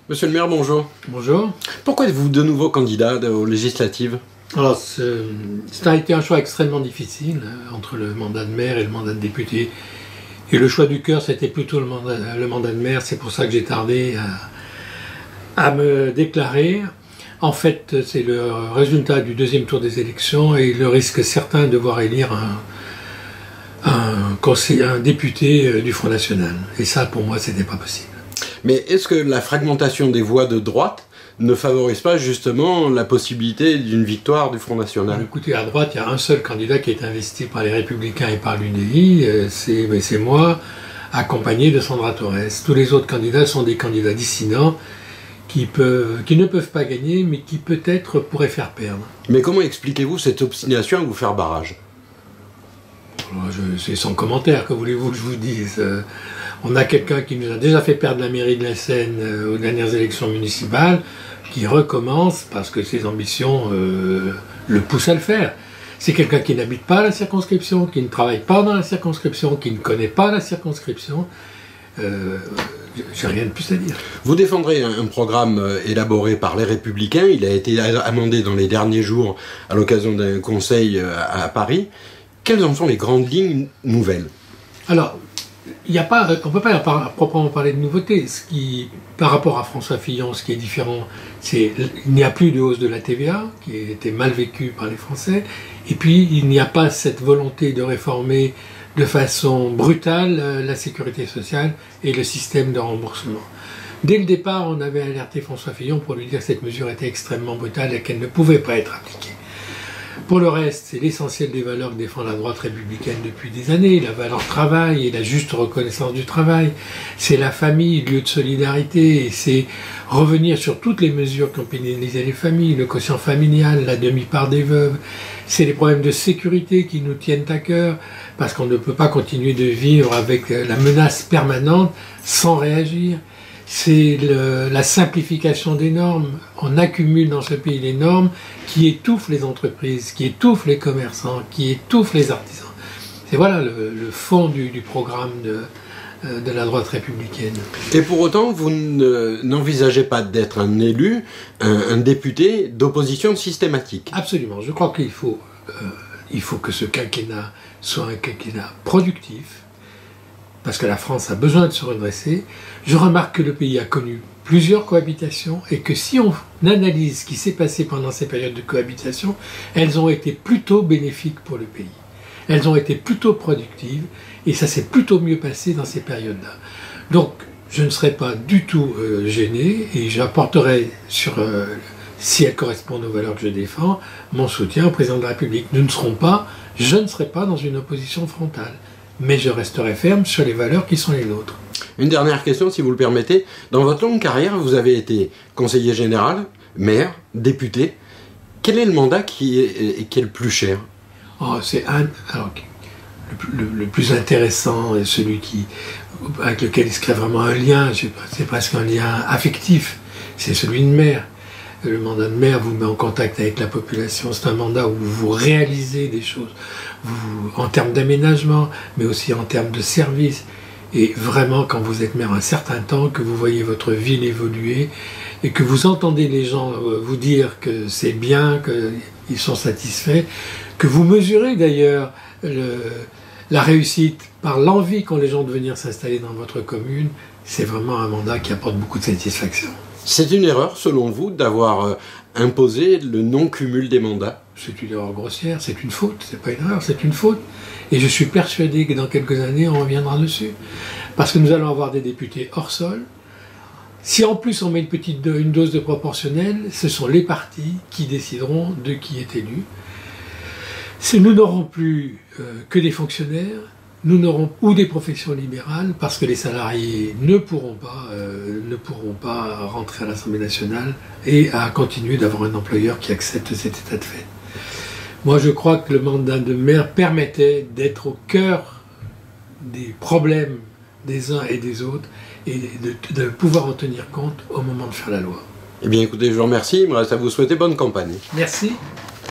Monsieur le maire, bonjour. Bonjour. Pourquoi êtes-vous de nouveau candidat aux législatives? Alors, ça a été un choix extrêmement difficile entre le mandat de maire et le mandat de député. Et le choix du cœur, c'était plutôt le mandat de maire. C'est pour ça que j'ai tardé à me déclarer. En fait, c'est le résultat du deuxième tour des élections et le risque certain de voir élire un député du Front National. Et ça, pour moi, c'était pas possible. Mais est-ce que la fragmentation des voix de droite ne favorise pas justement la possibilité d'une victoire du Front National? Écoutez, à droite, il y a un seul candidat qui est investi par les Républicains et par l'UDI, c'est moi, accompagné de Sandra Torres. Tous les autres candidats sont des candidats dissidents qui ne peuvent pas gagner, mais qui peut-être pourraient faire perdre. Mais comment expliquez-vous cette obstination à vous faire barrage? C'est sans commentaire, que voulez-vous que je vous dise? On a quelqu'un qui nous a déjà fait perdre la mairie de la Seine aux dernières élections municipales, qui recommence parce que ses ambitions le poussent à le faire. C'est quelqu'un qui n'habite pas la circonscription, qui ne travaille pas dans la circonscription, qui ne connaît pas la circonscription. J'ai rien de plus à dire. Vous défendrez un programme élaboré par les Républicains. Il a été amendé dans les derniers jours à l'occasion d'un conseil à Paris. Quelles en sont les grandes lignes nouvelles? Alors, on ne peut pas proprement parler de nouveautés. Par rapport à François Fillon, ce qui est différent, c'est qu'il n'y a plus de hausse de la TVA, qui a été mal vécue par les Français, et puis il n'y a pas cette volonté de réformer de façon brutale la sécurité sociale et le système de remboursement. Dès le départ, on avait alerté François Fillon pour lui dire que cette mesure était extrêmement brutale et qu'elle ne pouvait pas être appliquée. Pour le reste, c'est l'essentiel des valeurs que défend la droite républicaine depuis des années, la valeur travail et la juste reconnaissance du travail. C'est la famille, lieu de solidarité, et c'est revenir sur toutes les mesures qui ont pénalisé les familles, le quotient familial, la demi-part des veuves. C'est les problèmes de sécurité qui nous tiennent à cœur, parce qu'on ne peut pas continuer de vivre avec la menace permanente sans réagir. C'est la simplification des normes. On accumule dans ce pays des normes qui étouffent les entreprises, qui étouffent les commerçants, qui étouffent les artisans. C'est voilà le fond du programme de la droite républicaine. Et pour autant, vous n'envisagez pas d'être un élu, un député d'opposition systématique? Absolument. Je crois qu'il faut que ce quinquennat soit un quinquennat productif, parce que la France a besoin de se redresser. Je remarque que le pays a connu plusieurs cohabitations et que si on analyse ce qui s'est passé pendant ces périodes de cohabitation, elles ont été plutôt bénéfiques pour le pays. Elles ont été plutôt productives et ça s'est plutôt mieux passé dans ces périodes-là. Donc, je ne serai pas du tout gêné et j'apporterai si elles correspondent aux valeurs que je défends, mon soutien au président de la République. Je ne serai pas dans une opposition frontale. Mais je resterai ferme sur les valeurs qui sont les nôtres. Une dernière question, si vous le permettez. Dans votre longue carrière, vous avez été conseiller général, maire, député. Quel est le mandat qui est le plus cher? Le plus intéressant est celui avec lequel il se crée vraiment un lien, c'est presque un lien affectif, c'est celui de maire. Le mandat de maire vous met en contact avec la population. C'est un mandat où vous réalisez des choses en termes d'aménagement, mais aussi en termes de service. Et vraiment, quand vous êtes maire un certain temps, que vous voyez votre ville évoluer et que vous entendez les gens vous dire que c'est bien, qu'ils sont satisfaits, que vous mesurez d'ailleurs la réussite par l'envie qu'ont les gens de venir s'installer dans votre commune, c'est vraiment un mandat qui apporte beaucoup de satisfaction. C'est une erreur, selon vous, d'avoir imposé le non-cumul des mandats? C'est une erreur grossière, c'est une faute, c'est pas une erreur, c'est une faute. Et je suis persuadé que dans quelques années, on reviendra dessus. Parce que nous allons avoir des députés hors sol. Si en plus on met une dose de proportionnel, ce sont les partis qui décideront de qui est élu. Nous n'aurons plus que des fonctionnaires, ou des professions libérales, parce que les salariés ne pourront pas rentrer à l'Assemblée nationale et à continuer d'avoir un employeur qui accepte cet état de fait. Moi, je crois que le mandat de maire permettait d'être au cœur des problèmes des uns et des autres et de pouvoir en tenir compte au moment de faire la loi. Eh bien, écoutez, je vous remercie. Il me reste à vous souhaiter bonne campagne. Merci.